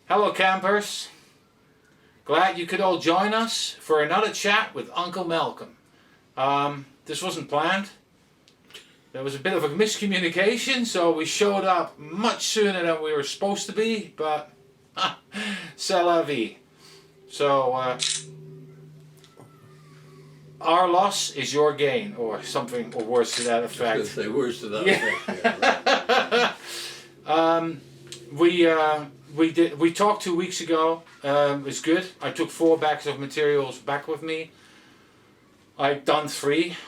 Hello campers, glad you could all join us for another chat with Uncle Malcolm. This wasn't planned. There was a bit of a miscommunication, so we showed up much sooner than we were supposed to be, but c'est la vie. So our loss is your gain, or something, or words to that effect. I was going to say words to that effect. Yeah. We talked 2 weeks ago. It's good. I took 4 bags of materials back with me. I've done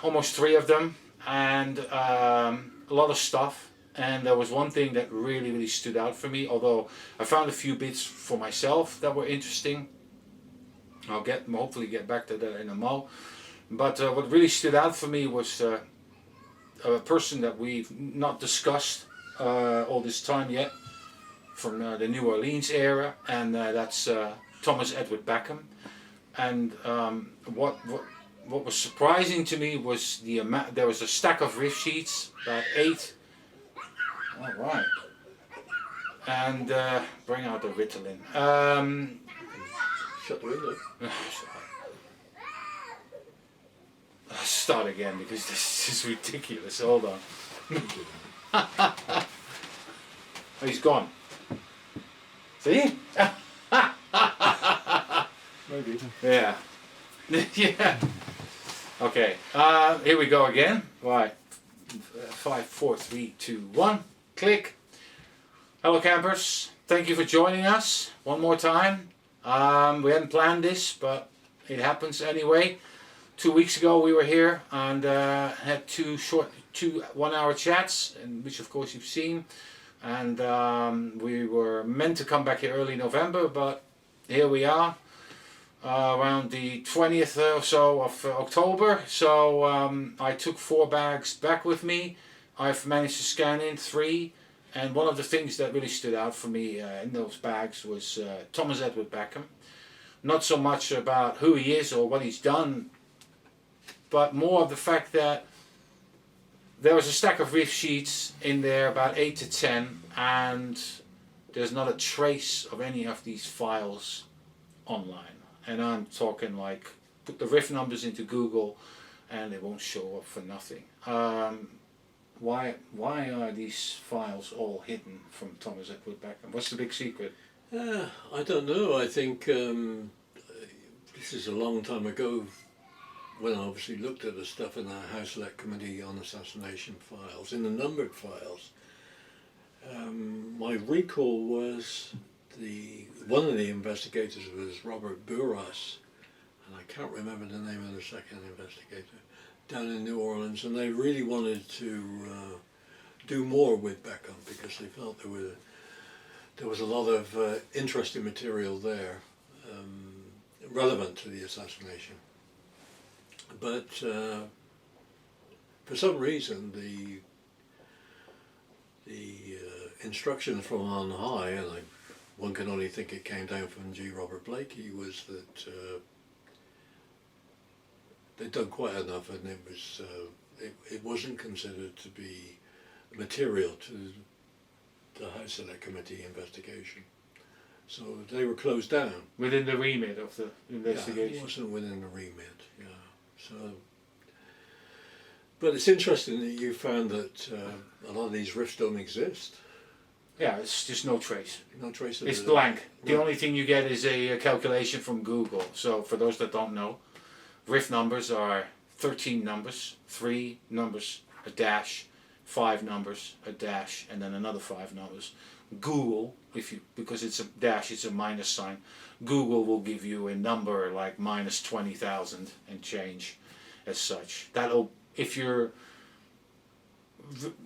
almost three of them, and a lot of stuff. And there was one thing that really stood out for me. Although I found a few bits for myself that were interesting. I'll hopefully get back to that in a mo. But what really stood out for me was a person that we've not discussed all this time yet, from the New Orleans era, and that's Thomas Edward Beckham. And what was surprising to me was the amount. There was a stack of riff sheets, about 8. All right. And bring out the Ritalin. Shut the window. Start again because this is ridiculous. Hold on. Oh, he's gone. See? Maybe. Yeah. Yeah. Okay. Here we go again. Right. 5, 4, 3, 2, 1. Click. Hello campers. Thank you for joining us one more time. We hadn't planned this, but it happens anyway. 2 weeks ago we were here and had two 1-hour chats, which of course you've seen. And we were meant to come back here early November, but here we are, around the 20th or so of October. So I took 4 bags back with me. I've managed to scan in 3, and one of the things that really stood out for me in those bags was Thomas Edward Beckham. Not so much about who he is or what he's done, but more of the fact that there was a stack of riff sheets in there, about 8 to 10, and there's not a trace of any of these files online. And I'm talking like, put the riff numbers into Google and they won't show up for nothing. Why are these files all hidden from Thomas Edward Beckham? What's the big secret? I don't know. I think this is a long time ago when I obviously looked at the stuff in our House Select Committee on Assassination files, in the numbered files. My recall was one of the investigators was Robert Buras, and I can't remember the name of the second investigator, down in New Orleans, and they really wanted to do more with Beckham because they felt there was a lot of interesting material there relevant to the assassination. But for some reason the instruction from on high, and one can only think it came down from G. Robert Blakey, was that they'd done quite enough, and it wasn't considered to be material to the House Select Committee investigation. So they were closed down. Within the remit of the investigation? Yeah, it wasn't within the remit, yeah. So, but it's interesting that you found that a lot of these riffs don't exist. Yeah, it's just no trace. No trace of It's it. blank. The Right. only thing you get is a calculation from Google. So for those that don't know, riff numbers are 13 numbers, 3 numbers, a dash, 5 numbers, a dash, and then another 5 numbers. Google, because it's a dash, it's a minus sign. Google will give you a number like minus 20,000 and change as such. If you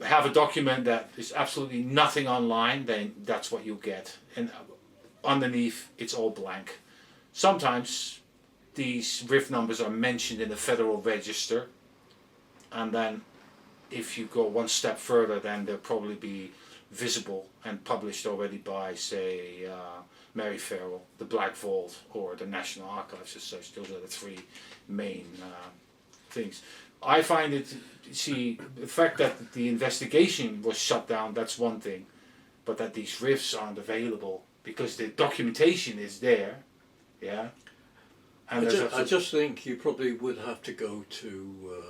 have a document that is absolutely nothing online, then that's what you get. And underneath, it's all blank. Sometimes these riff numbers are mentioned in the Federal Register, and then if you go one step further, then they'll probably be visible and published already by, say, Mary Farrell, the Black Vault, or the National Archives as such. Those are the 3 main things. I find it, the fact that the investigation was shut down, that's one thing, but that these riffs aren't available because the documentation is there, yeah. And I just think you probably would have to go to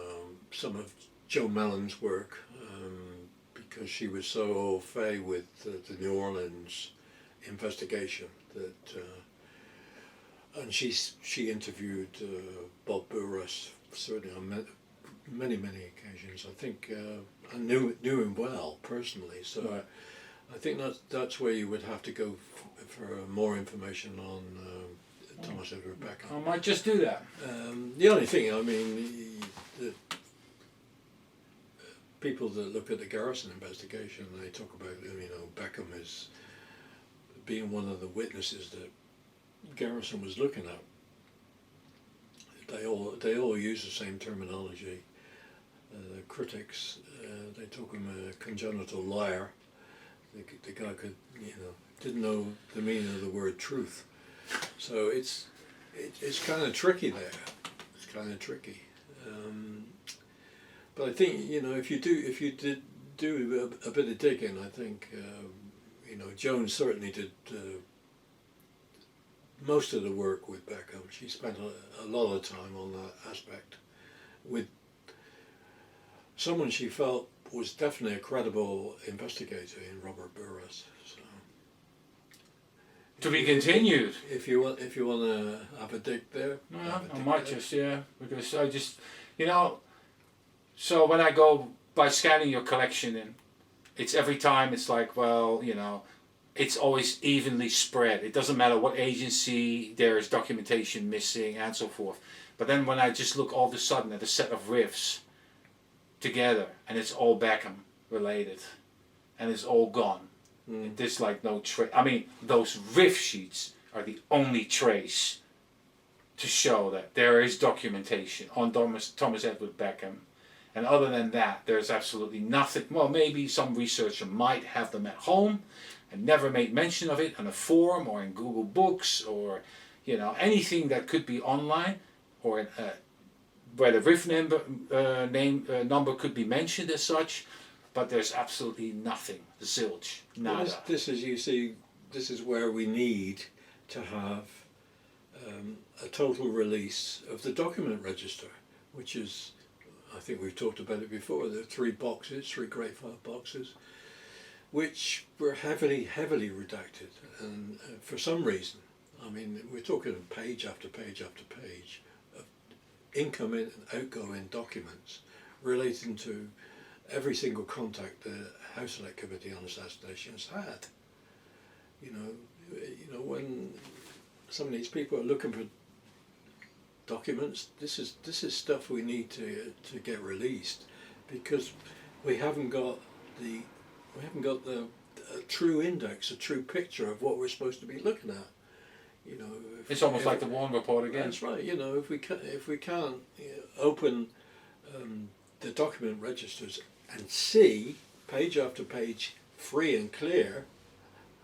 some of Joe Mallon's work because she was so au fait with the New Orleans investigation that, and she interviewed Bob Burras certainly on many occasions. I think I knew him well personally, so right. I think that's where you would have to go for more information on Thomas Edward Beckham. I might just do that. The only thing, I mean, the people that look at the Garrison investigation, they talk about, Beckham as being one of the witnesses that Garrison was looking at. They all use the same terminology. The critics, they talk him a congenital liar. The guy could, didn't know the meaning of the word truth. So it's kind of tricky there. It's kind of tricky. But I think if you did do a bit of digging, I think Joan certainly did most of the work with Beckham. She spent a lot of time on that aspect with someone she felt was definitely a credible investigator in Robert Burras. So, to be continued. If you want to have a dig there. I might just, because I just, so when I go by scanning your collection, and it's every time it's like, well, it's always evenly spread. It doesn't matter what agency, there is documentation missing and so forth. But then when I just look all of a sudden at a set of riffs together, and it's all Beckham related, and it's all gone. There's like no trace. I mean, those riff sheets are the only trace to show that there is documentation on Thomas Edward Beckham. And other than that, there's absolutely nothing. Well, maybe some researcher might have them at home and never made mention of it on a forum or in Google Books or, anything that could be online or where the riff number could be mentioned as such. But there's absolutely nothing, zilch, nada. This is where we need to have a total release of the document register, which is, I think we've talked about it before, there are 3 grade file boxes, which were heavily redacted, and for some reason, I mean, we're talking page after page after page of incoming and outgoing documents relating to every single contact the House Select Committee on Assassinations had. When some of these people are looking for documents, this is stuff we need to get released, because we haven't got the true index, a true picture of what we're supposed to be looking at. It's almost like the Warren Report again. That's right. If we can't open the document registers and see page after page free and clear,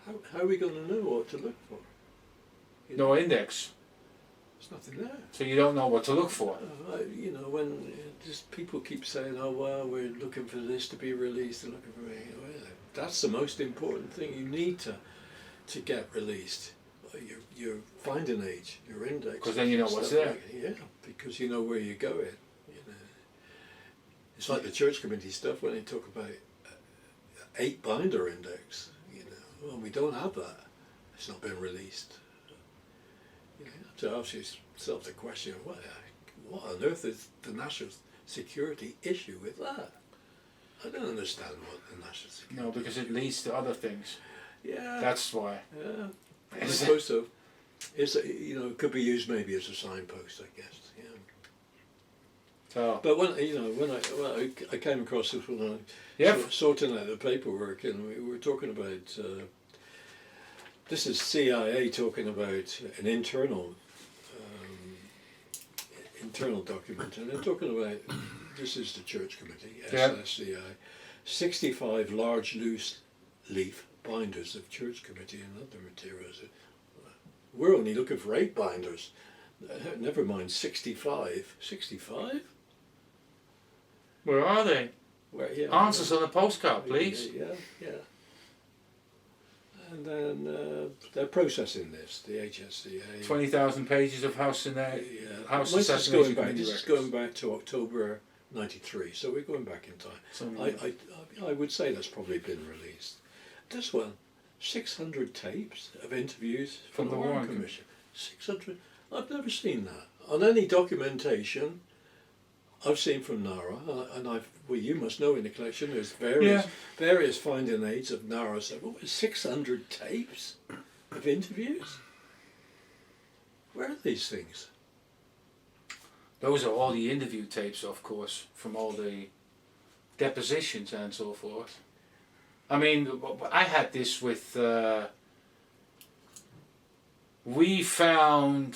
how are we going to know what to look for? No index. There's nothing there. So you don't know what to look for. When just people keep saying, "Oh well, we're looking for this to be released," they're looking for me. Well, that's the most important thing you need to get released. Your finding age, your index. Because then you know what's there. Yeah, because you know where you're going. It's like the church committee stuff when they talk about 8 binder index. Well, we don't have that. It's not been released. You have to ask yourself the question: what on earth is the national security issue with that? I don't understand what the national security. No, because it leads to other things. Yeah. That's why. Yeah. I suppose so. It could be used maybe as a signpost, I guess. Yeah. So. But when I came across this when I sorting out the paperwork, and we were talking about this is CIA talking about an internal document, and they're talking about this is the church committee, SSCI, 65 large loose leaf binders of church committee and other materials. We're only looking for 8 binders. Never mind 65. 65? Where are they? Where? Yeah. Answers on a postcard, please. Yeah. And then they're processing this, the HSCA. 20,000 pages of House House This is Assassination going back. Committee This is records. going back to October '93, so we're going back in time. Something I would say that's probably been released. This one, 600 tapes of interviews from the Warren Commission. 600. I've never seen that on any documentation I've seen from NARA, and well, you must know in the collection there's various finding aids of NARA. So, 600 tapes of interviews? Where are these things? Those are all the interview tapes, of course, from all the depositions and so forth. I mean, I had this with. We found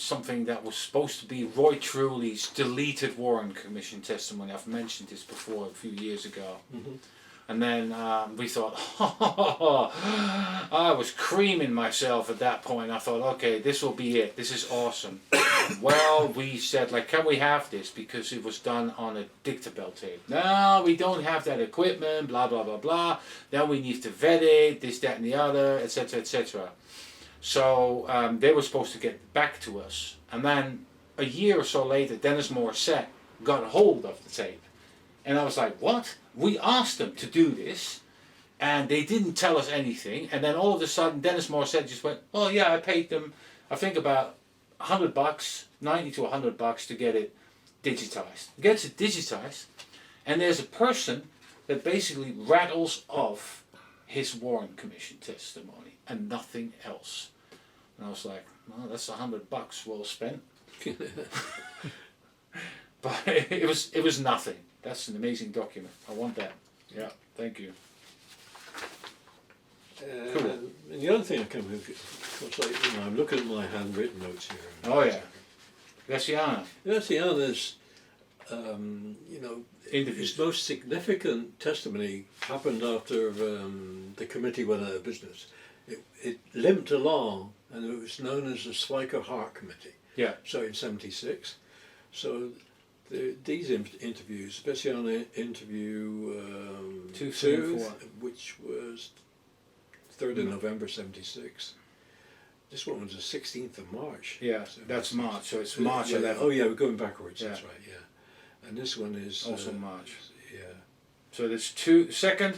something that was supposed to be Roy Truly's deleted Warren Commission testimony. I've mentioned this before a few years ago. Mm-hmm. And then we thought, I was creaming myself at that point. I thought, okay, this will be it. This is awesome. Well, we said, like, can we have this? Because it was done on a dictabel tape. No, we don't have that equipment, blah, blah, blah, blah. Then we need to vet it, this, that, and the other, etc., etc. So they were supposed to get back to us. And then a year or so later, Dennis Morissette got hold of the tape. And I was like, what? We asked them to do this, and they didn't tell us anything. And then all of a sudden, Dennis Morissette just went, well, yeah, I paid them, I think about $100, $90 to $100 to get it digitized. Gets it digitized, and there's a person that basically rattles off his Warren Commission testimony and nothing else. And I was like, well, that's $100 well spent. But it was nothing. That's an amazing document. I want that. Yeah, thank you. Cool. And the other thing I come with, I'm looking at my handwritten notes here. Oh yeah, Graciana. Graciana's, Interviews. his most significant testimony happened after the committee went out of business. It limped along, and it was known as the Schweiker Hart Committee. Yeah. So in '76, so these interviews, especially on interview 2, 3, and 4. which was 3rd of November '76. This one was the 16th of March. Yeah, that's March. So it's March 11th. Oh yeah, we're going backwards. Yeah. That's right. Yeah, and this one is Also March. Yeah. So there's 2nd,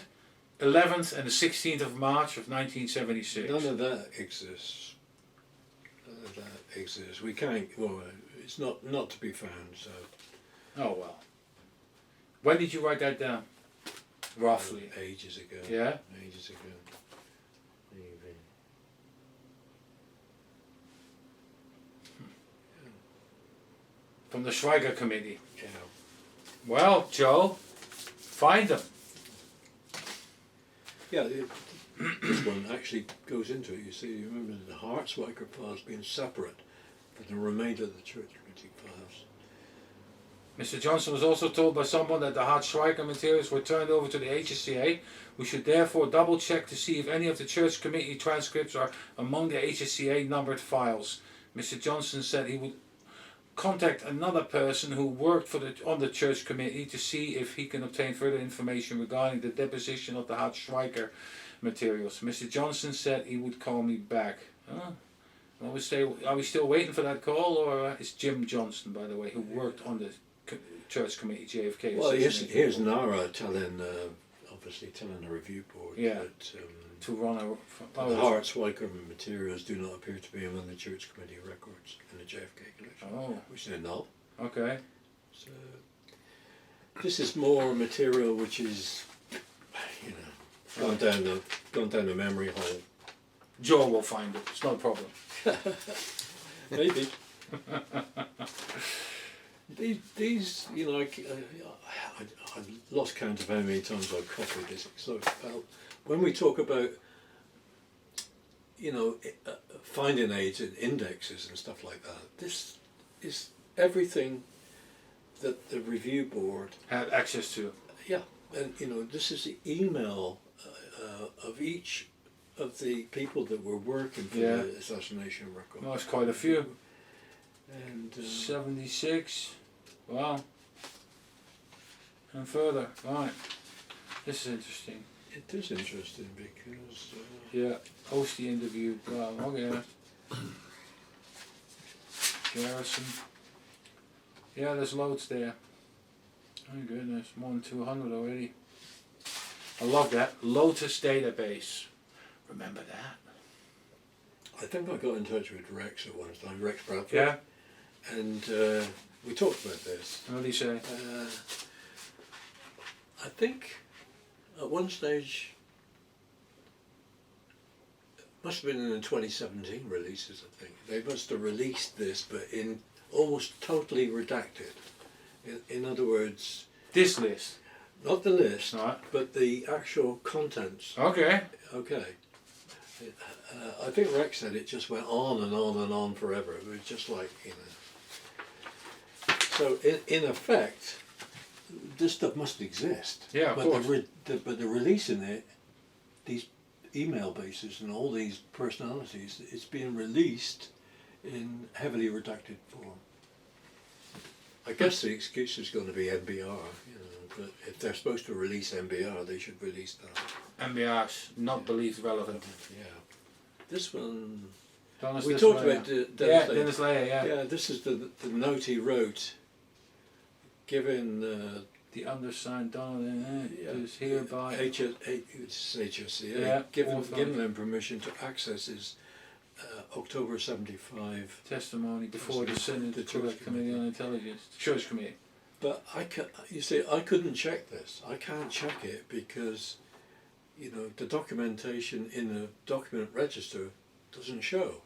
11th, and the 16th of March of 1976. None of that exists. None of that exists. We can't. Well, it's not to be found. So. Oh well. When did you write that down? Roughly. Ages ago. Yeah? Ages ago. Maybe. From the Schweiger Committee. Yeah. Well, Joe, find them. Yeah, this one actually goes into it. You see, you remember the Hart-Schweiker files being separate from the remainder of the Church Committee files. Mr. Johnson was also told by someone that the Hart-Schweiker materials were turned over to the HSCA. We should therefore double check to see if any of the Church Committee transcripts are among the HSCA numbered files. Mr. Johnson said he would contact another person who worked on the Church Committee to see if he can obtain further information regarding the deposition of the Hart-Schweiker materials. Mr. Johnson said he would call me back. Are we still waiting for that call, or it's Jim Johnson, by the way, who worked on the Church Committee, JFK Well, assassination? here's Nara telling, obviously telling the review board that to run the Hart-Schweiker materials do not appear to be among the Church Committee records in the JFK collection. Oh. Which they're not. Okay. So this is more material which is, gone down the memory hole. Joe will find it. It's not a problem. Maybe. These, I lost count of how many times I've copied this. So when we talk about, finding aids and indexes and stuff like that, this is everything that the review board Had access to. Yeah, and this is the email of each of the people that were working for the assassination record. Well, it's quite a few. And 76. Wow. And further. Right. This is interesting. It is interesting because... Yeah, host the interview. Well, okay. Garrison. Yeah, there's loads there. Oh goodness, more than 200 already. I love that. Lotus database. Remember that? I think I got in touch with Rex at one time, Rex Bradford. Yeah. And we talked about this. What did he say? I think at one stage, must have been in the 2017 releases, I think. They must have released this, but in almost totally redacted. In other words... This list? Not the list, Right. but the actual contents. Okay. Okay. I think Rex said it just went on and on and on forever. It was just like, you know. So in effect, this stuff must exist. Yeah, of course. But the releasing it, these email bases and all these personalities, it's being released in heavily redacted form. I guess the excuse is going to be NBR, you know, but if they're supposed to release NBR, they should release that. NBR's not believed relevant. Yeah. This one, Dennis we Leia. talked about Dennis Leia. Dennis Leia, yeah. Yeah, this is the note he wrote, given The undersigned Donald yeah, is hereby HSCA, Yeah, given them permission to access his October 75. testimony before the Senate, the Church Church Committee on Intelligence, Church Committee. But you see, I couldn't check this. I can't check it because, you know, the documentation in the document register doesn't show.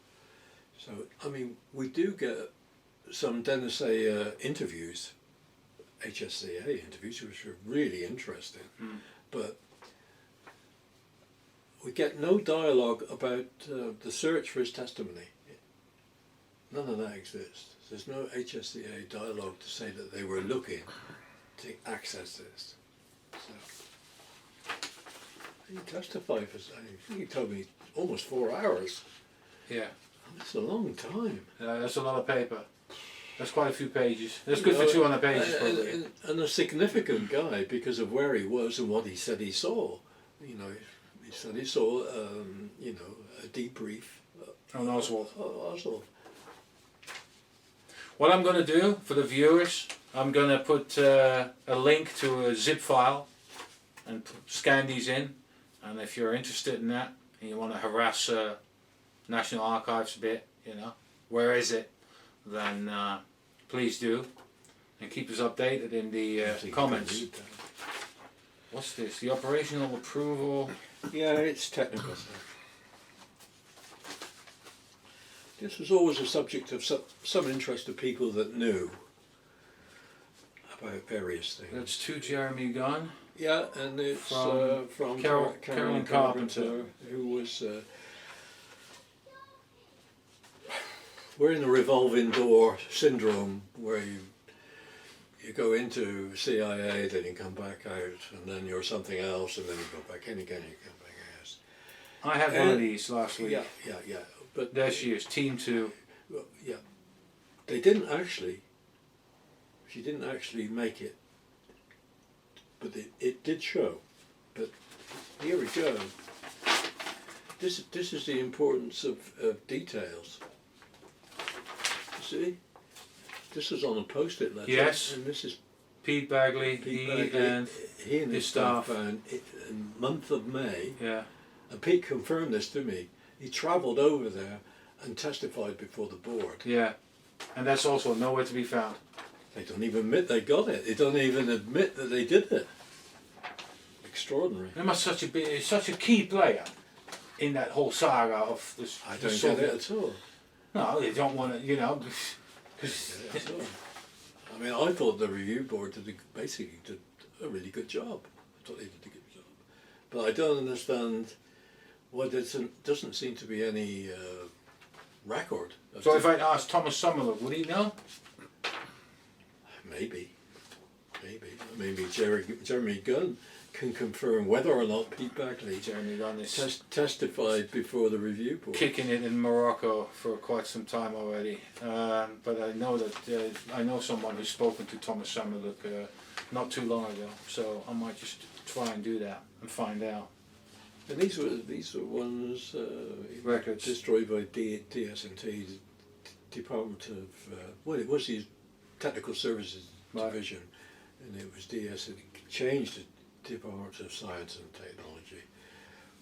So, I mean, we do get some Dennis interviews, HSCA interviews, which are really interesting, but we get no dialogue about the search for his testimony. None of that exists. There's no HSCA dialogue to say that they were looking to access this. So, he testified for, I think he told me, almost 4 hours. Yeah. That's a long time. That's a lot of paper. That's quite a few pages. That's good for 200 pages probably. And a significant guy because of where he was and what he said he saw. You know, he said he saw, you know, a debrief. On Oswald. Oswald. What I'm going to do for the viewers, I'm going to put a link to a zip file and scan these in. And if you're interested in that and you want to harass National Archives a bit, you know, where is it, then please do. And keep us updated in the comments. What's this? The operational approval? Yeah, it's technical stuff. This was always a subject of some interest to people that knew about various things. That's to Jeremy Gunn. Yeah, and it's from Carolyn Carpenter, who was... we're in the revolving door syndrome where you go into CIA, then you come back out, and then you're something else, and then you go back in again, you come back out. I had one of these last week. Yeah. But there she is, Team 2. Well, yeah. They didn't actually, she didn't actually make it, but it did show. But here we go. This is the importance of details. See? This is on a post-it letter. Yes. And this is Pete Bagley, Pete he and his staff found it in the month of May. Yeah. And Pete confirmed this to me. He travelled over there and testified before the board. Yeah. And that's also nowhere to be found. They don't even admit they got it. They don't even admit that they did it. Extraordinary. They must such a key player in that whole saga of this. I don't get it at all. No, they don't want to, you know. I mean, I thought the review board basically did a really good job. I thought they did a good job. But I don't understand why there doesn't seem to be any record. So if I'd asked Thomas Summerlook, would he know? Maybe. Maybe Jeremy Gunn can confirm whether or not Pete Bagley testified before the review board. Kicking it in Morocco for quite some time already. But I know that I know someone who's spoken to Thomas Summerlook not too long ago. So I might just try and do that and find out. And these were ones Records. destroyed by DSNT, Department of well, it was the Technical Services Right. Division, and it was DSNT changed to Department of Science and Technology.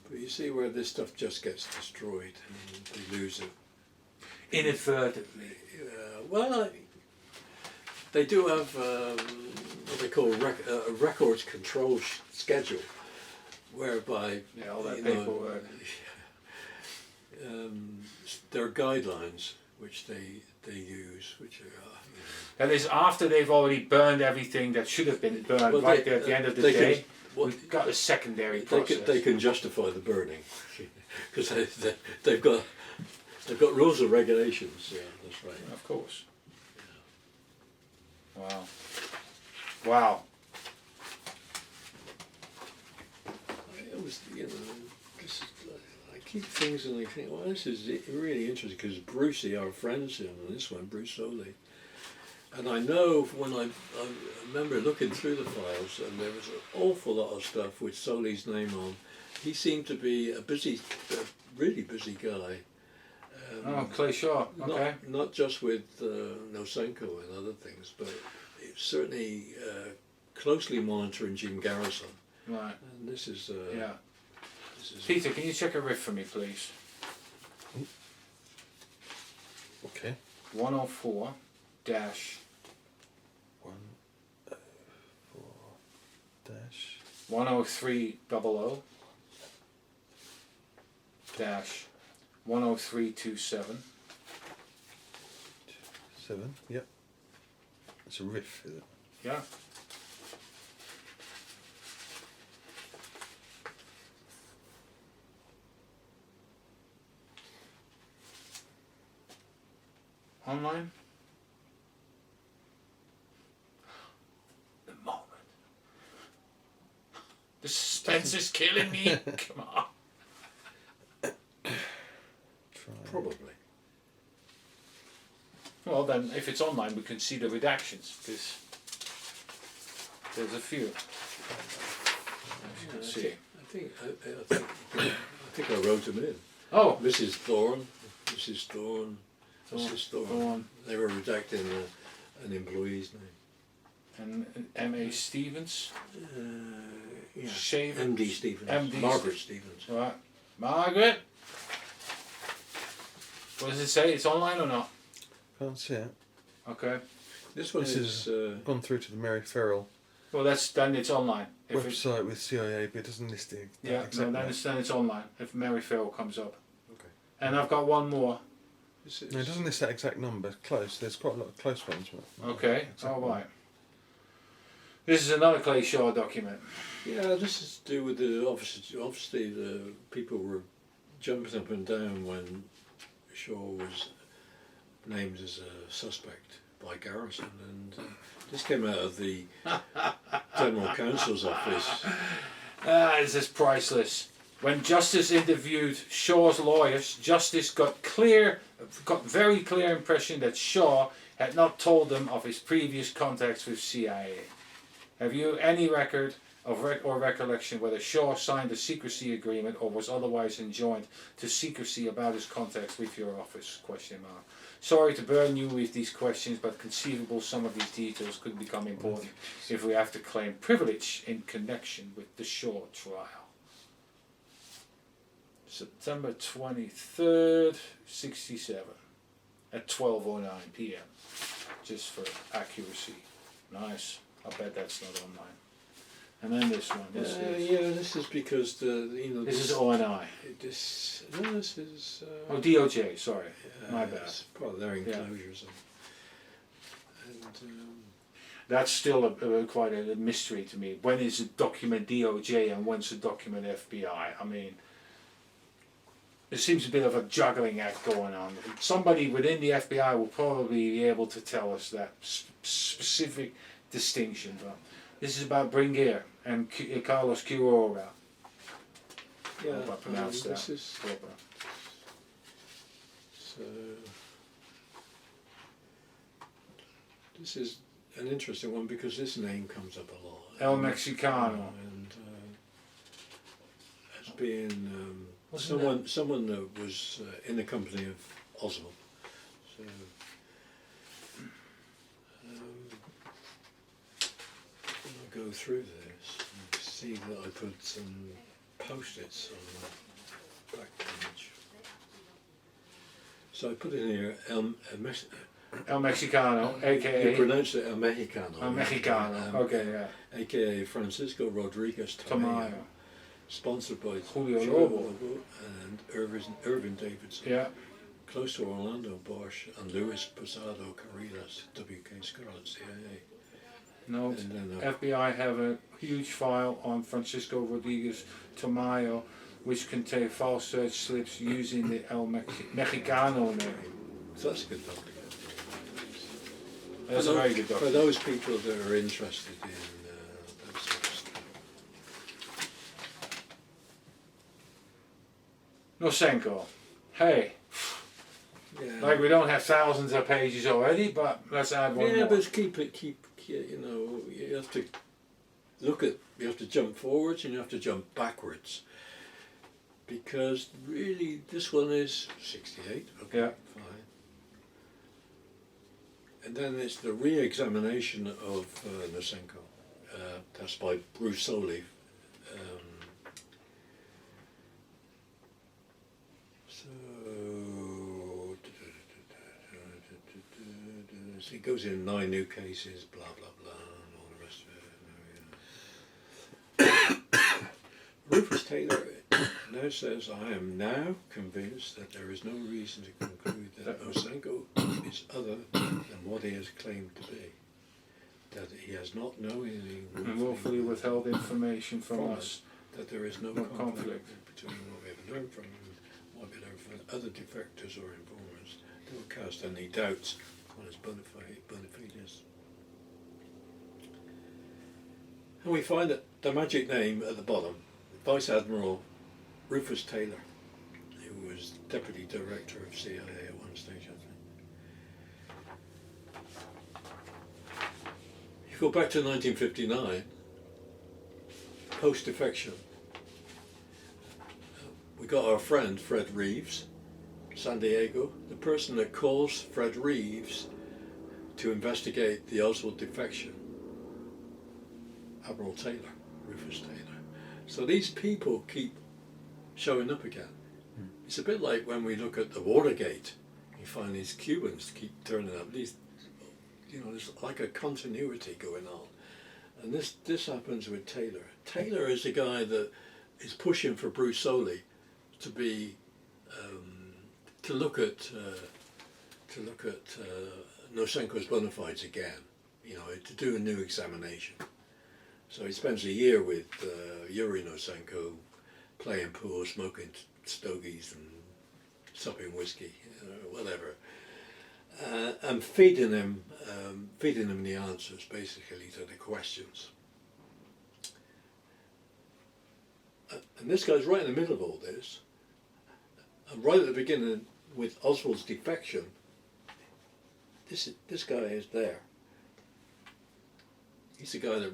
But you see where this stuff just gets destroyed and they lose it. Inadvertently. Well, they do have what they call a records control schedule, whereby Yeah, all that you know, paperwork. there are guidelines which they use, which are That is after they've already burned everything that should have been burned Well, right they- there at the end of the they can- day. well, We've got a secondary they process. can justify the burning because they've got rules and regulations. Yeah, that's right. Of course. Wow. Wow. I was, you know, this is, I keep things and I think, well, this is really interesting because Brucey, our friend's here on this one, Bruce Soley. And I know when I remember looking through the files, and there was an awful lot of stuff with Soley's name on. He seemed to be a really busy guy. Oh, Clay Shaw. Okay. Not just with Nosenko and other things, but certainly closely monitoring Jim Garrison. Right. And this is Yeah. this is Peter, can you check a riff for me, please? Okay. 104 dash 104 dash 10300 dash 10327. 7. Yep. It's a riff, is it? Yeah. Online? The moment. The suspense is killing me. Come on. Try. probably. Well, then, if it's online, we can see the redactions because there's a few. As you can see. I think I wrote them in. Oh, Mrs. Thorne, Mrs. Thorne, Mrs. Thorne. Thorne. They were redacting an employee's name. and M.A. Stevens. Yeah. Shaver. MD Stevens. MD Margaret Stevens. Right. Margaret. What does it say? It's online or not? Can't see it. Okay. This one This is. Gone through to the Mary Ferrell Well, then it's online. If it, website with CIA, but it doesn't list it. yeah, exactly. no, then it's online. If Mary Phil comes up. Okay. And I've got one more. This is, No, it doesn't list that exact number. Close. There's quite a lot of close ones. But not Okay. the exact All one. right. This is another Clay Shaw document. Yeah, this is to do with the obviously the people were jumping up and down when Shaw was named as a suspect by Garrison, and this came out of the General Counsel's office. This is priceless. When Justice interviewed Shaw's lawyers, Justice got very clear impression that Shaw had not told them of his previous contacts with CIA. Have you any record of or recollection whether Shaw signed a secrecy agreement or was otherwise enjoined to secrecy about his contacts with your office? ? Sorry to burden you with these questions, but conceivable some of these details could become important if we have to claim privilege in connection with the Shaw trial. September 23rd, 67 at 12:09 p.m. just for accuracy. Nice. I bet that's not online. And then this one. This is. Yeah, this is because This is ONI. This is. Oh, DOJ. Sorry, my bad. It's part of their enclosures. And That's still quite a mystery to me. When is a document DOJ and when's a document FBI? I mean, there seems a bit of a juggling act going on. Somebody within the FBI will probably be able to tell us that specific distinction. But this is about Bringuier and Carlos Quiroga. yeah, I hope I pronounced that this is proper. so. This is an interesting one because this name comes up a lot. El Mexicano. And being someone that was in the company of Oswald. So I'll go through this and see that I put some post-its on the back page. So I put in here El Mexicano, you aka pronounce it El Mexicano. El Mexicano. Okay, yeah. AKA Francisco Rodriguez Tamayo. sponsored by Julio Joe Lobo. Lobo and Irvin Davidson. Yeah. Close to Orlando Bosch and Luis Posado Carrilas, WK Scarlet CIA. Note, And then FBI have a huge file on Francisco Rodriguez Tamayo, which contain false search slips using the El Mexicano name. so that's a good document. That's a very good For document. those people that are interested in that sort of stuff. Nosenko. Hey, Yeah. like we don't have thousands of pages already, but let's add one Yeah, more. but you know, you have to you have to jump forwards and you have to jump backwards. Because really, this one is 68, okay, Yeah. fine. And then it's the re-examination of Nosenko. That's by Bruce Soley. So he goes in 9 new cases, blah blah blah, and all the rest of it. Rufus Taylor now says, I am now convinced that there is no reason to conclude that Nosenko is other than what he has claimed to be. That he has not knowingly And willfully withheld information from us. that there is no No conflict conflict. between what we have learned from him and what we learned from other defectors or informers that will cast any doubts on his bona fides. And we find that the magic name at the bottom, Vice Admiral Rufus Taylor, who was Deputy Director of CIA at one stage, I think. You go back to 1959, post-defection. We got our friend Fred Reeves, San Diego, the person that calls Fred Reeves to investigate the Oswald defection. Admiral Taylor, Rufus Taylor. So these people keep showing up again. It's a bit like when we look at the Watergate, you find these Cubans keep turning up. These, you know, there's like a continuity going on. And this happens with Taylor. Taylor is the guy that is pushing for Bruce Soley to be to look at Nosenko's bona fides again. You know, to do a new examination. So he spends a year with Yuri Nosenko, playing pool, smoking stogies and supping whiskey, whatever, and feeding him the answers basically to the questions. And this guy's right in the middle of all this. And right at the beginning, with Oswald's defection, this guy is there. He's the guy that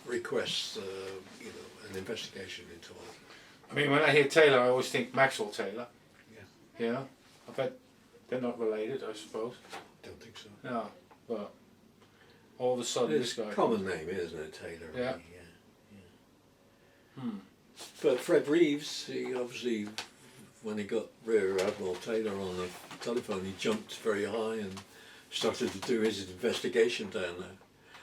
requests, an investigation into all. I mean, when I hear Taylor, I always think Maxwell Taylor. Yeah. Yeah. I bet they're not related, I suppose. Don't think so. Yeah. But all of a sudden, It's this guy. a common name, isn't it, Taylor? Yeah. Really? Hmm. But Fred Reeves, he obviously, when he got Rear Admiral Taylor on the telephone, he jumped very high and started to do his investigation down there.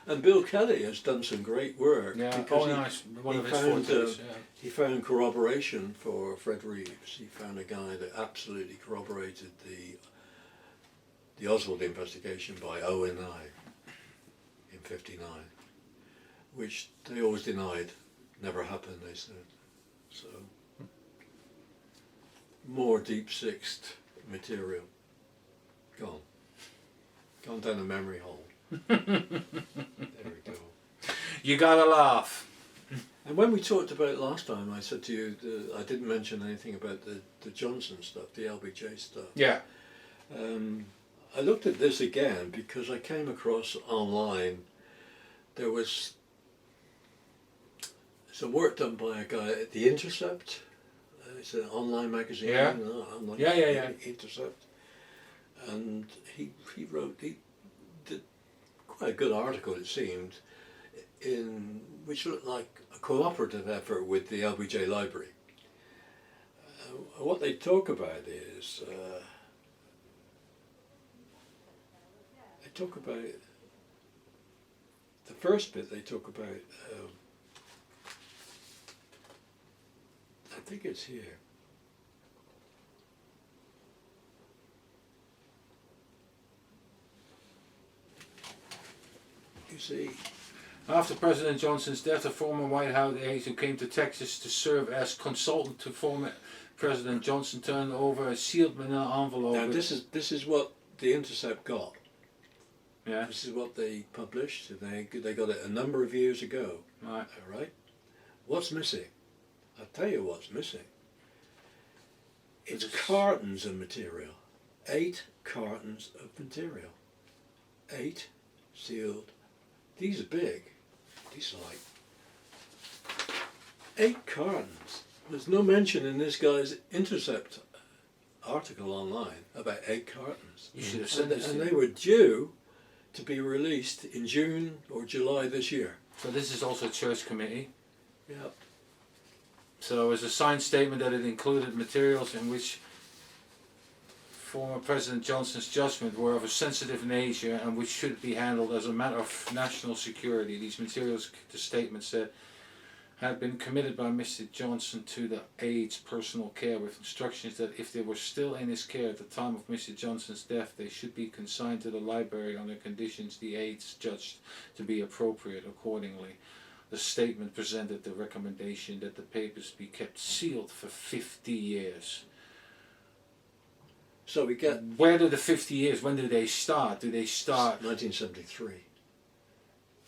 And Bill Kelly has done some great work. Yeah. because Oh, he, nice. One he of his found, fortes. Yeah. he found corroboration for Fred Reeves. He found a guy that absolutely corroborated the Oswald investigation by O&I in '59, which they always denied, never happened, they said. So, more deep sixth material. Gone down the memory hole. There we go. You gotta laugh. And when we talked about it last time, I said to you, I didn't mention anything about the Johnson stuff, the LBJ stuff. Yeah. I looked at this again because I came across online, there was some work done by a guy at The Intercept. It's an online magazine. Yeah. Online Yeah. Intercept. And he did quite a good article, it seemed, which looked like a cooperative effort with the LBJ Library. What they talk about is they talk about the first bit. They talk about I think it's here. You see, After President Johnson's death, a former White House aide who came to Texas to serve as consultant to former President Johnson turned over a sealed manila envelope. now this is what The Intercept got. Yeah. This is what they published. They got it a number of years ago. Right. All right. What's missing? I'll tell you what's missing. It's cartons of material. 8 cartons of material. 8 sealed. These are big. These are like 8 cartons. There's no mention in this guy's Intercept article online about 8 cartons. You should have said this. And they were due to be released in June or July this year. So this is also church committee. Yeah. So it was a signed statement that it included materials in which former President Johnson's judgment were of a sensitive nature and which should be handled as a matter of national security. These materials, the statement said, had been committed by Mr. Johnson to the aide's personal care with instructions that if they were still in his care at the time of Mr. Johnson's death, they should be consigned to the library under conditions the aides judged to be appropriate accordingly. The statement presented the recommendation that the papers be kept sealed for 50 years. So we get Where do the 50 years, when do they start? Do they start? 1973.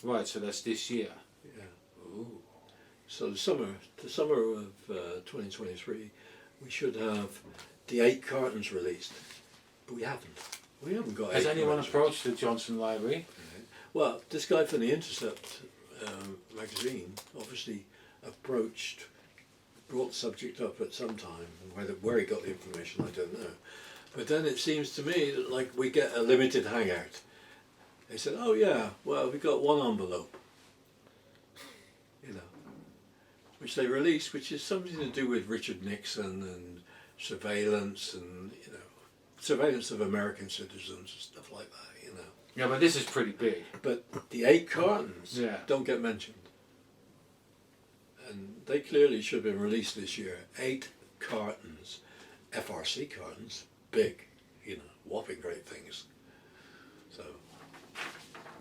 Right, so that's this year. Yeah. Ooh. So the summer of 2023, we should have the 8 cartons released, but we haven't. We haven't got. Has 8 anyone cartons approached the Johnson Library? released. Well, this guy from the Intercept magazine obviously brought the subject up at some time. Where he got the information, I don't know. But then it seems to me that like we get a limited hangout. They said, "Oh yeah, well we got 1 envelope." You know, which they released, which is something to do with Richard Nixon and surveillance and, you know, surveillance of American citizens and stuff like that, you know. Yeah, but this is pretty big. But the 8 cartons Yeah. don't get mentioned. And they clearly should have been released this year. 8 cartons, FRC cartons, big, you know, whopping great things.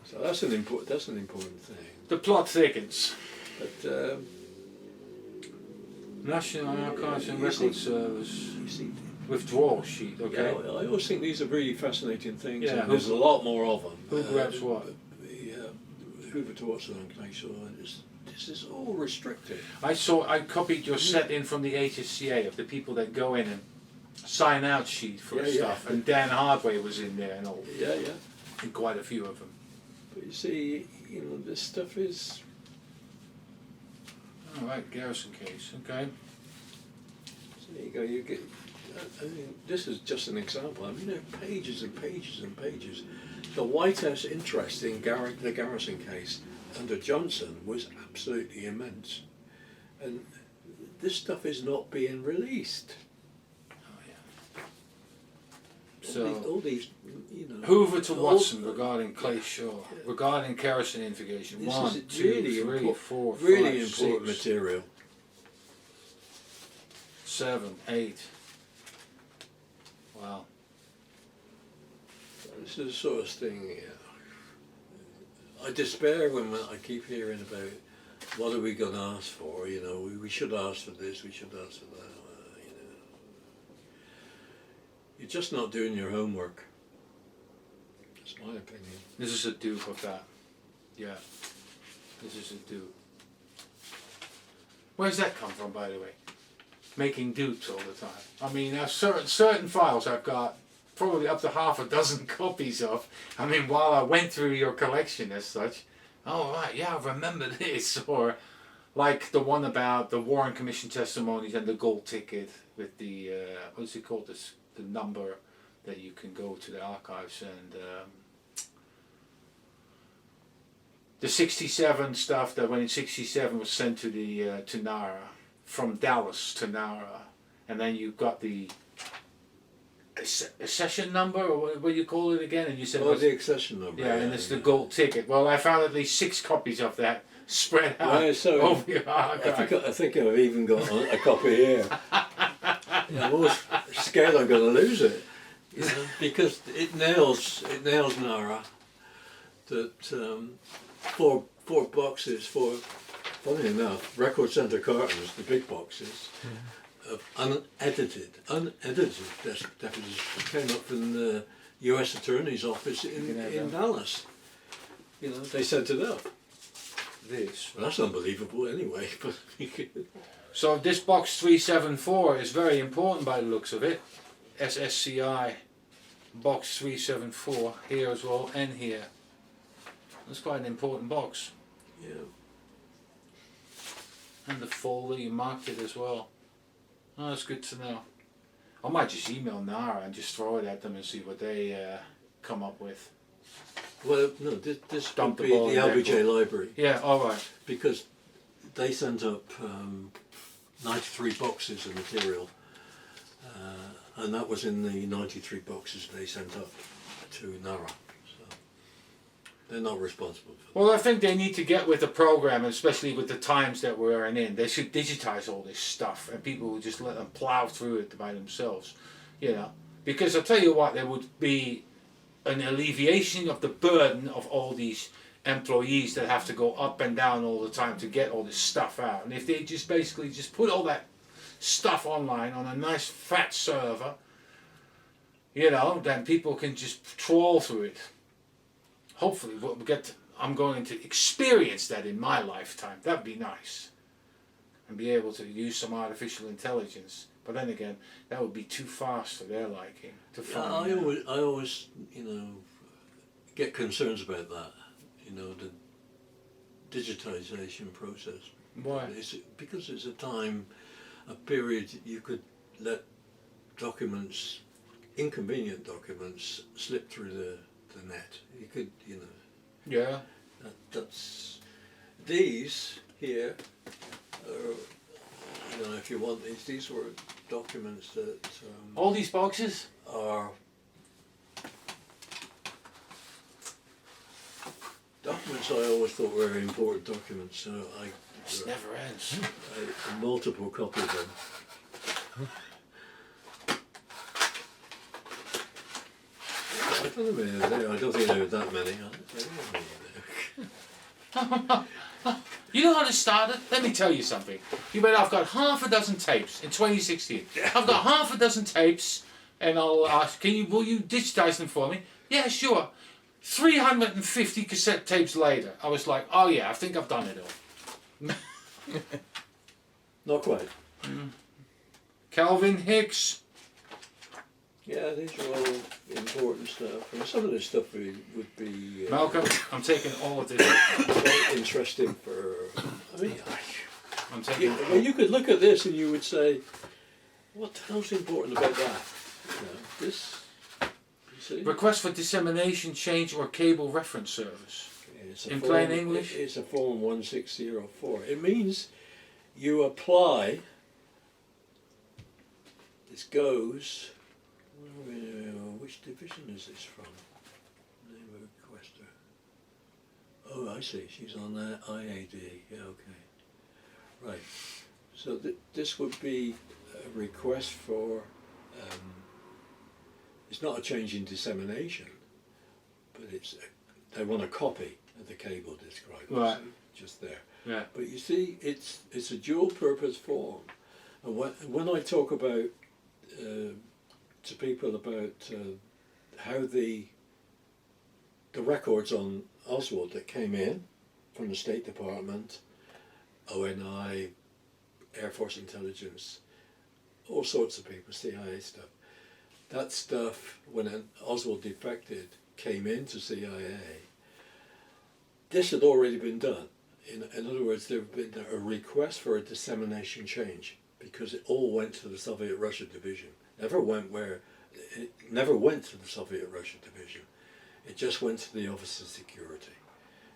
So that's an important thing. The plot thickens. But National Archives and You see- Records Service you see, withdrawal sheet, okay? yeah, I always think these are really fascinating things. Yeah, and there's a lot more of them. Who grabs what? The Hoover Torchland case. This is all restricted. I copied your set in from the HSCA of the people that go in and sign out sheet for Yeah, stuff, yeah. and Dan Hardway was in there and all, Yeah, yeah. and quite a few of them. But you see, you know, this stuff is. All right, Garrison case, okay. So there you go. You get. I mean, this is just an example. I mean, there are pages and pages and pages. The White House interest in the Garrison case under Johnson was absolutely immense, and this stuff is not being released. Oh yeah. All So these, you know. Hoover to all- Watson regarding Clay Shaw, Yeah. regarding kerosene investigation. This 1, is 2, really 3, important. 4, 5, Really important 6, material. 7, 8. Wow. This is the sort of thing. I despair when I keep hearing about what are we going to ask for. You know, we should ask for this. We should ask for that. You know, you're just not doing your homework. That's my opinion. This is a dupe of that. Yeah. This is a dupe. Where's that come from, by the way? Making dupes all the time. I mean, now certain files I've got probably up to half a dozen copies of. I mean, while I went through your collection as such, oh right, yeah, I remember this, or Like the one about the Warren Commission testimonies and the gold ticket with the what's it called? This the number that you can go to the archives and the 67 stuff that when in 67 was sent to the to Nara from Dallas to Nara, and then you got the accession number or what do you call it again? And you said the accession number. yeah, and it's the gold ticket. Well, I found at least 6 copies of that spread out Right, so over your archive. I think I've even got a copy here. I'm always scared I'm going to lose it, you know, because it nails Nara that 4 boxes for, funny enough, Record Centre cartons, the big boxes, of unedited depositions came up from the U.S. Attorney's office in Dallas. You know, they sent it up. This. Well, that's unbelievable anyway. But So this box 374 is very important by the looks of it. SSCI box 374 here as well and here. That's quite an important box. yeah. And the folder, you marked it as well. Oh, that's good to know. I might just email Nara and just throw it at them and see what they come up with. Well, no, this Dump would the be ball the in LBJ library, Yeah, alright. because they sent up 93 boxes of material, and that was in the 93 boxes they sent up to Nara. So they're not responsible for that. Well, I think they need to get with the program, especially with the times that we're in. They should digitize all this stuff, and people would just let them plow through it by themselves, you know. Because I'll tell you what, there would be an alleviation of the burden of all these employees that have to go up and down all the time to get all this stuff out. And if they just basically just put all that stuff online on a nice fat server, you know, then people can just trawl through it. Hopefully we'll get, I'm going to experience that in my lifetime. That'd be nice. And be able to use some artificial intelligence. But then again, that would be too fast for their liking. To find I always, you know, get concerns about that. You know, the digitization process. Why? Because it's a period you could let documents, inconvenient documents, slip through the net. You could, you know. Yeah. That's these here. You know, if you want these were documents that All these boxes? are documents I always thought were very important documents. So This never ends. I multiple copies of them. I don't think there were that many. You know how this started? Let me tell you something. You bet I've got half a dozen tapes in 2016. I've got half a dozen tapes, and I'll ask, will you digitize them for me? Yeah, sure. 350 cassette tapes later, I was like, oh yeah, I think I've done it all. Not quite. Calvin Hicks. Yeah, these are all important stuff. And some of this stuff would be Malcolm, I'm taking all of this. quite interesting for. I mean, I'm taking. well, you could look at this and you would say, "What the hell's important about that?" You know, this. You see? Request for dissemination, change, or cable reference service. It's a In form, plain English? It's a form 1604. It means you apply. This goes. Which division is this from? Name of requester. Oh, I see. She's on that IAD. Yeah, okay. Right. So this would be a request for. It's not a change in dissemination, but they want a copy of the cable described. Right. Just there. Yeah. But you see, it's a dual purpose form, and when I talk about to people about how the records on Oswald that came in from the State Department, ONI, Air Force Intelligence, all sorts of people, CIA stuff. That stuff, when Oswald defected, came into CIA. This had already been done in other words, there have been a request for a dissemination change because it all went to the Soviet Russia division. It never went to the Soviet Russia division. It just went to the Office of Security.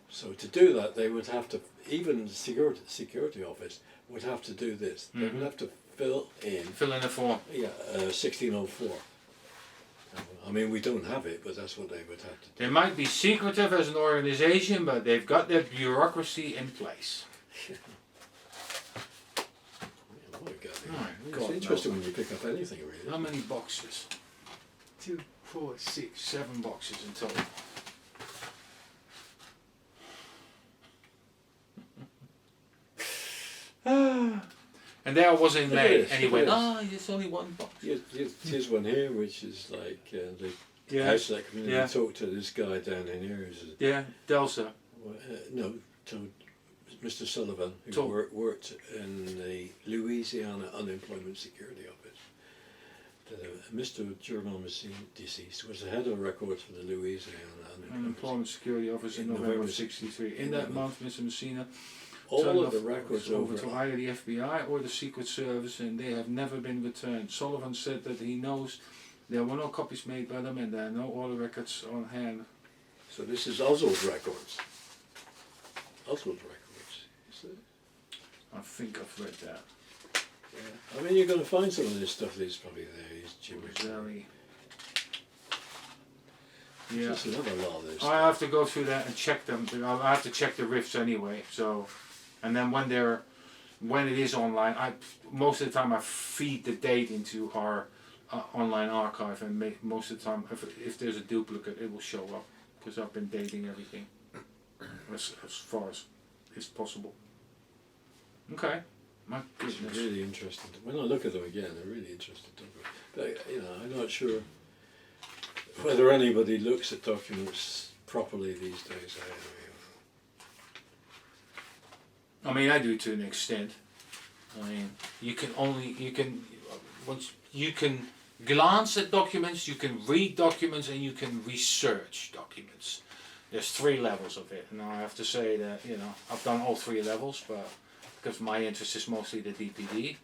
So to do that, they would have to, even the security office would have to do this. They would have to fill in a form. 1604. I mean, we don't have it, but that's what they would have to do. They might be secretive as an organization, but they've got their bureaucracy in place. It's interesting when you pick up anything, really. How many boxes? 2, 4, 6, 7 boxes in total. And there I was in May, and he went, it's only one box. Here's one here, which is like the house that community talked to this guy down in here. Delsa. No, to Mr. Sullivan, who worked in the Louisiana Unemployment Security Office. Mr. German deceased was the head of records for the Louisiana Unemployment Security Office in November '63. In that month, Mr. Messina all of the records over to either the FBI or the Secret Service, and they have never been returned. Sullivan said that he knows there were no copies made by them and there are no order records on hand. So this is Oswald records. Oswald records. Is it? I think I've read that. Yeah. I mean, you're going to find some of this stuff that's probably there. He's gibberish. Yeah. Just another lot of this. I have to go through that and check them. I have to check the riffs anyway. So, and then when it is online, most of the time I feed the date into our online archive, and most of the time, if there's a duplicate, it will show up because I've been dating everything as far as is possible. Okay, my goodness. It's really interesting. When I look at them again, they're really interesting. But I'm not sure whether anybody looks at documents properly these days. I mean, I do to an extent. I mean, you can glance at documents, you can read documents, and you can research documents. There's 3 levels of it, and I have to say that I've done all 3 levels, but because my interest is mostly the DPD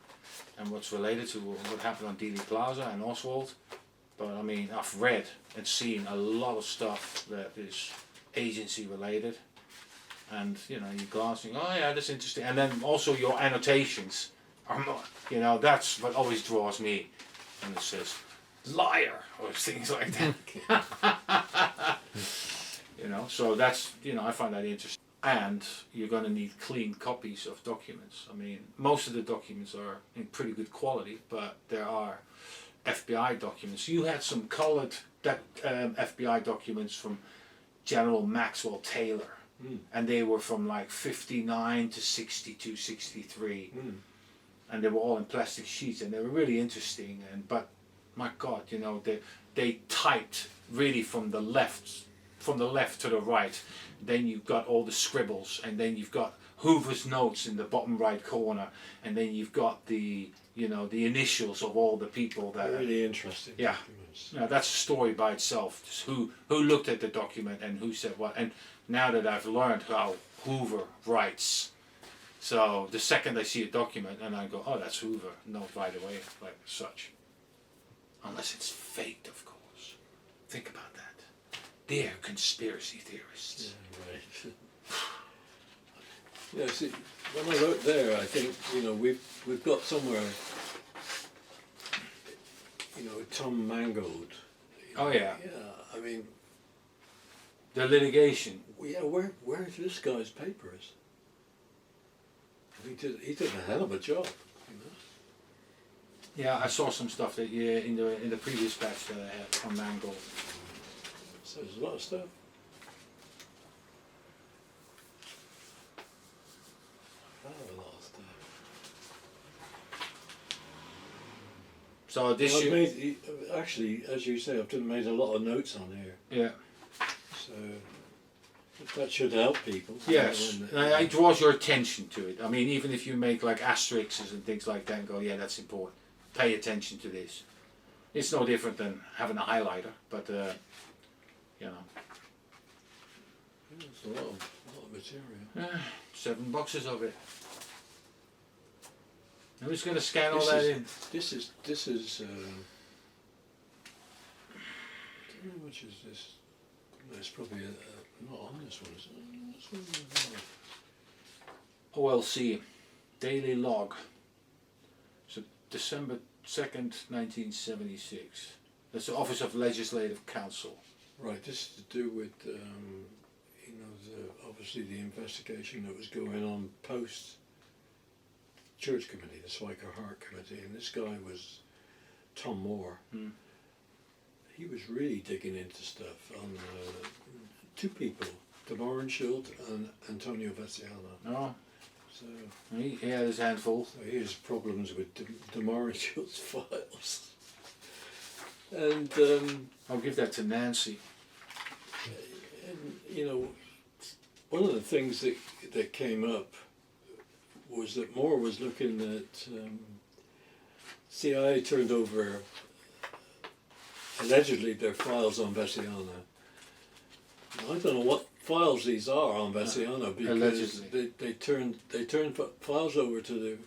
and what's related to what happened on Dealey Plaza and Oswald. But I mean, I've read and seen a lot of stuff that is agency related, and you're glancing, oh yeah, that's interesting, and then also your annotations are not, that's what always draws me, and it says liar or things like that. So that's I find that interesting. And you're going to need clean copies of documents. I mean, most of the documents are in pretty good quality, but there are FBI documents. You had some colored FBI documents from General Maxwell Taylor, and they were from like 59 to 62, 63, and they were all in plastic sheets, and they were really interesting. But my God, they typed really from the left to the right. Then you've got all the scribbles, and then you've got Hoover's notes in the bottom right corner, and then you've got the the initials of all the people that really interesting. Yeah, that's a story by itself. Just who looked at the document and who said what. And now that I've learned how Hoover writes, so the second I see a document and I go, oh, that's Hoover, know right away, like such. Unless it's faked, of course. Think about that. They're conspiracy theorists. Yeah, right. See, when I wrote there, I think we've got somewhere, Tom Mangold. Oh yeah. Yeah, I mean. The litigation. Yeah, where's this guy's papers? He did a hell of a job. Yeah, I saw some stuff that in the previous batch that I had on Mangold. So there's a lot of stuff. A lot of stuff. So this actually, as you say, I've made a lot of notes on here. Yeah. So that should help people. Yes, it draws your attention to it. I mean, even if you make like asterisks and things like that and go, yeah, that's important. Pay attention to this. It's no different than having a highlighter, but There's a lot of material. 7 boxes of it. Who's going to scan all This that is- in? This is. I don't know which is this. No, it's probably not on this one. Is it? This one is OLC Daily Log. So December 2nd, 1976. That's the Office of Legislative Counsel. right. This is to do with obviously the investigation that was going on post church committee, the Swiker Hart committee, and this guy was Tom Moore. Hmm. He was really digging into stuff on two people, Damarin Schultz and Antonio Veciano. Oh, So, he had his handful. so here's problems with Damarin Schultz files. And, I'll give that to Nancy. one of the things that came up was that Moore was looking at CIA turned over allegedly their files on Veciano. Now, I don't know what files these are on Veciano because Allegedly. they turned files over to the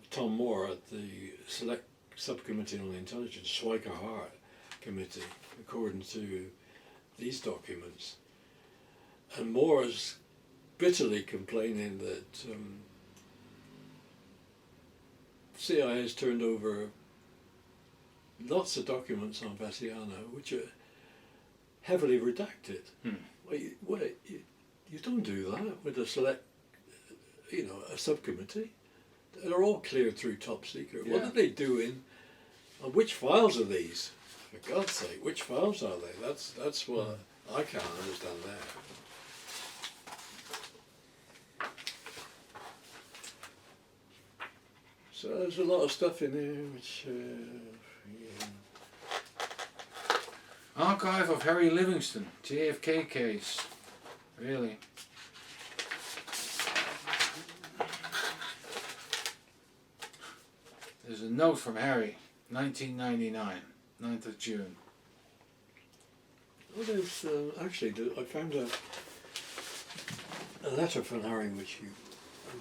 Tom Moore at the Select Subcommittee on Intelligence, Swiker Hart Committee, according to these documents. And Moore is bitterly complaining that CIA has turned over lots of documents on Veciano which are heavily redacted. Well, you don't do that with a select, a subcommittee. They're all cleared through top secret. What Yeah. are they doing? And which files are these? For God's sake, which files are they? That's what I can't understand there. So there's a lot of stuff in there which, Archive of Harry Livingston, JFK case. Really? There's a note from Harry, 1999, 9th of June. well, there's actually I found a letter from Harry which you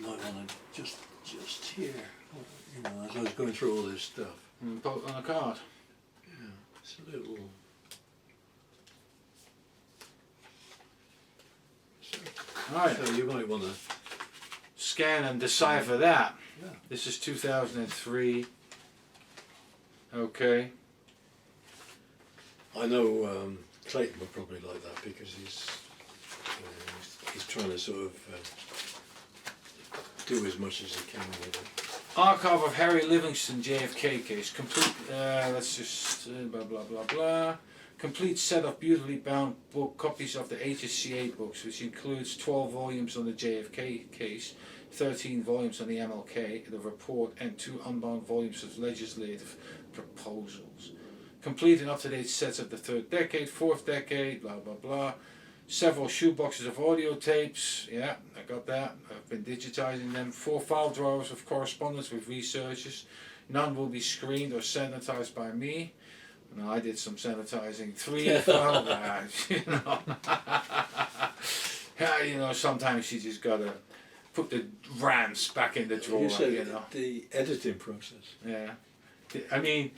might want to just hear. As I was going through all this stuff. Put on a card. Yeah, it's a little. Right. So you might want to. Scan and decipher that. Yeah. This is 2003. Okay. I know Clayton would probably like that because he's trying to sort of do as much as he can with it. Archive of Harry Livingston JFK case. Complete, let's just, blah blah blah blah. Complete set of beautifully bound book copies of the HSCA books, which includes 12 volumes on the JFK case, 13 volumes on the MLK, the report, and 2 unbound volumes of legislative proposals. Complete and up-to-date sets of the 3rd decade, 4th decade, blah blah blah. Several shoeboxes of audio tapes, yeah, I got that. I've been digitizing them. 4 file drawers of correspondence with researchers. None will be screened or sanitized by me. No, I did some sanitizing. 3 file drives, Yeah, sometimes you just gotta put the rams back in the drawer, You said the editing process. Yeah. I mean,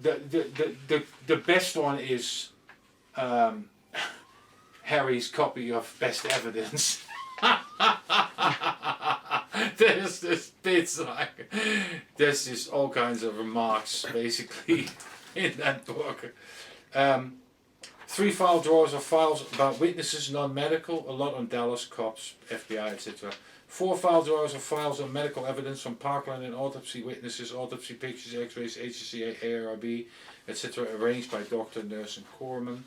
the best one is Harry's copy of Best Evidence. There's this bits like, there's just all kinds of remarks basically in that book. 3 file drawers of files about witnesses, non-medical, a lot on Dallas, cops, FBI, etc. 4 file drawers of files on medical evidence from Parkland and autopsy witnesses, autopsy pictures, x-rays, HCA, ARB, etc. arranged by doctor, nurse and corpsman.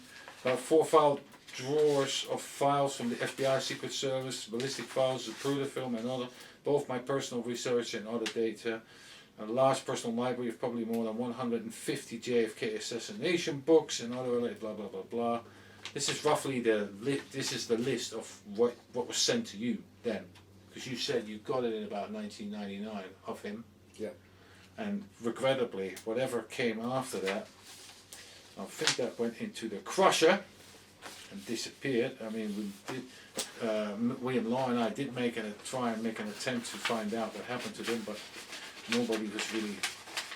About 4 file drawers of files from the FBI Secret Service, ballistic files, the Zapruder film and other, both my personal research and other data. A large personal library of probably more than 150 JFK assassination books and other related blah blah blah blah. This is roughly the list of what was sent to you then, because you said you got it in about 1999 of him. Yeah. And regrettably, whatever came after that, I think that went into the crusher. and disappeared. I mean, we did. William Law and I did try and make an attempt to find out what happened to them, but nobody was really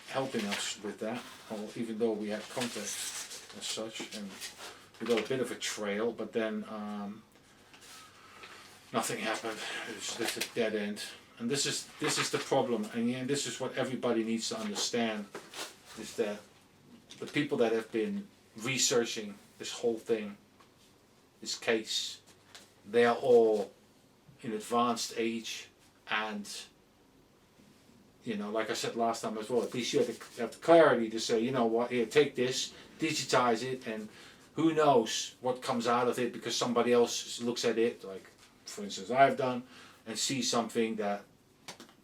helping us with that. Or even though we had contact as such, and we got a bit of a trail, but then nothing happened. It was just a dead end. And this is the problem, and this is what everybody needs to understand: is that the people that have been researching this whole thing, this case, they are all in advanced age, and like I said last time as well, at least you have the clarity to say, you know what, here, take this, digitize it, and who knows what comes out of it, because somebody else looks at it, like for instance I've done, and sees something that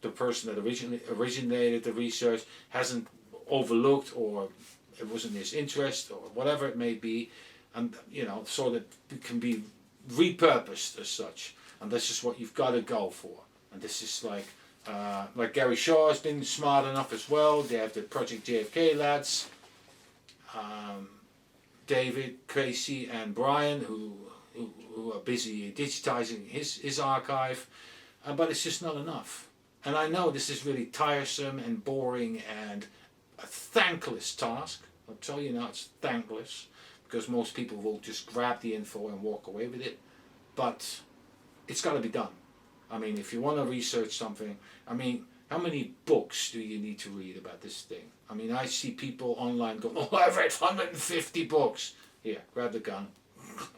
the person that originated the research hasn't overlooked, or it wasn't his interest, or whatever it may be, and so that it can be repurposed as such. And this is what you've got to go for. And this is like Gary Shaw has been smart enough as well. They have the Project JFK lads, David, Casey, and Brian, who are busy digitizing his archive, but it's just not enough. And I know this is really tiresome and boring and a thankless task. I'll tell you now, it's thankless, because most people will just grab the info and walk away with it. But it's got to be done. I mean, if you want to research something, I mean, how many books do you need to read about this thing? I mean, I see people online go, oh, I've read 150 books. Here, grab the gun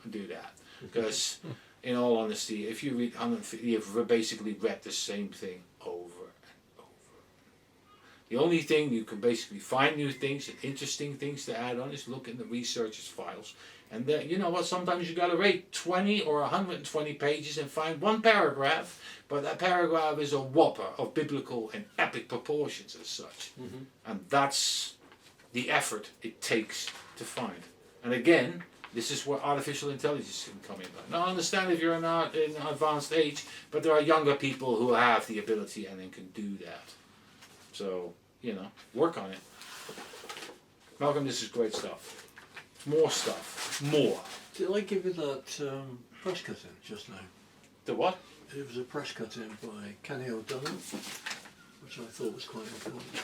and do that. Because, in all honesty, if you read 150, you've basically read the same thing over and over. The only thing you can basically find new things and interesting things to add on is look in the researchers' files. And then, you know what, sometimes you got to read 20 or 120 pages and find one paragraph, but that paragraph is a whopper of biblical and epic proportions as such. Mm-hmm. And that's the effort it takes to find. And again, this is where artificial intelligence can come in. Now I understand if you're in an advanced age, but there are younger people who have the ability and then can do that. So, work on it. Malcolm, this is great stuff. More stuff. More. Did I give you that press cut-in just now? The what? It was a press cut-in by Kenny O'Donnell, which I thought was quite important.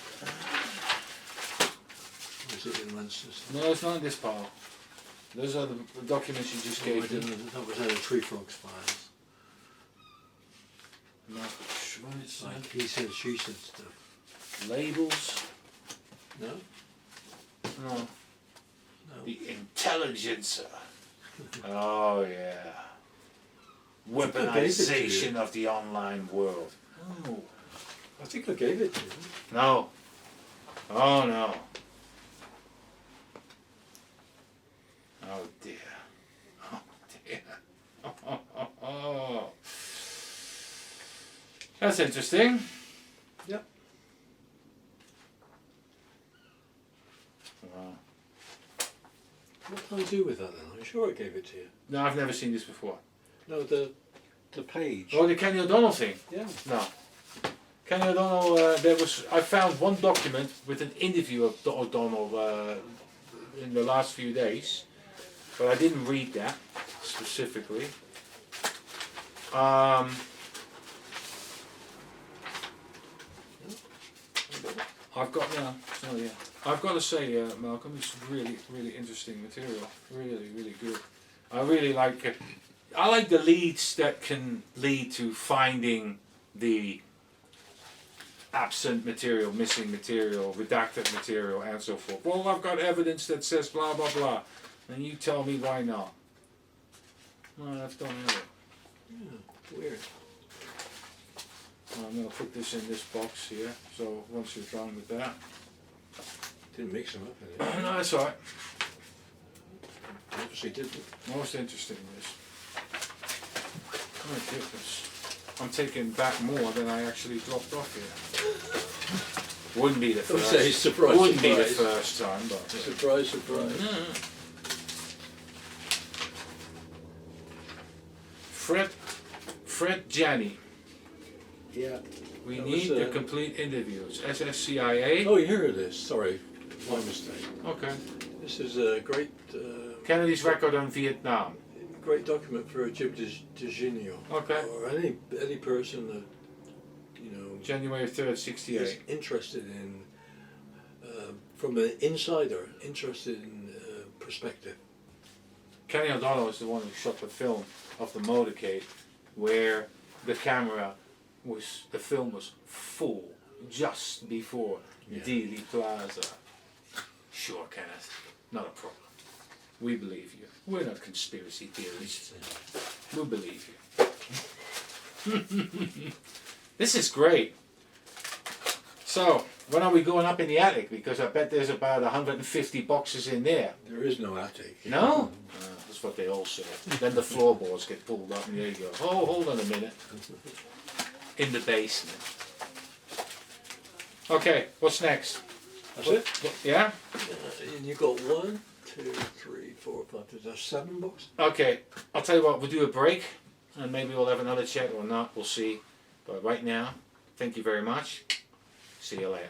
Or is it in Lancaster? No, it's not in this pile. Those are the documents you just gave me. That was out of Tree Frogs files. No, what it's Like he said, she said stuff. Labels. No? No. No. The Intelligencer. Oh yeah. Weaponization of the online world. Oh. I think I gave it to you. No. Oh no. Oh dear. Oh dear. Oh. That's interesting. Yep. Wow. What can I do with that then? I'm sure I gave it to you. No, I've never seen this before. No, the page. Oh, the Kenny O'Donnell thing? Yeah. No. Kenny O'Donnell, I found one document with an interview of O'Donnell in the last few days, but I didn't read that specifically. I've got to say, Malcolm, it's really, really interesting material. Really, really good. I really like it. I like the leads that can lead to finding the absent material, missing material, redacted material, and so forth. Well, I've got evidence that says blah blah blah, and you tell me why not. No, that's don't have it. Yeah, weird. Well, I'm going to put this in this box here, so once you're done with that. Didn't mix them up, did it? No, that's alright. Obviously didn't. Most interesting is, oh my goodness, I'm taking back more than I actually dropped off here. Wouldn't be the I would first. say surprise, Wouldn't be the surprise. first time, but Surprise, surprise. Fred Janney. Yeah. We That need was, the complete interviews. SSCIA. Oh, here it is. Sorry, my mistake. Okay. This is a great Kennedy's record on Vietnam. great document for a Jim DeGinio. Okay. Or any person that, you know, January 3rd, is 68. interested in, from an insider, interested in perspective. Kenny O'Donnell was the one who shot the film of the motorcade where the film was full just before Dealey Plaza. Sure, Kenneth, not a problem. We believe you. We're not conspiracy theorists. We believe you. This is great. So, when are we going up in the attic? Because I bet there's about 150 boxes in there. There is no attic. No? That's what they all say. Then the floorboards get pulled up and there you go. Oh, hold on a minute. In the basement. Okay, what's next? That's it? Yeah? And you got 1, 2, 3, 4, 5, there's 7 books? Okay, I'll tell you what, we'll do a break and maybe we'll have another chat or not, we'll see. But right now, thank you very much. See you later.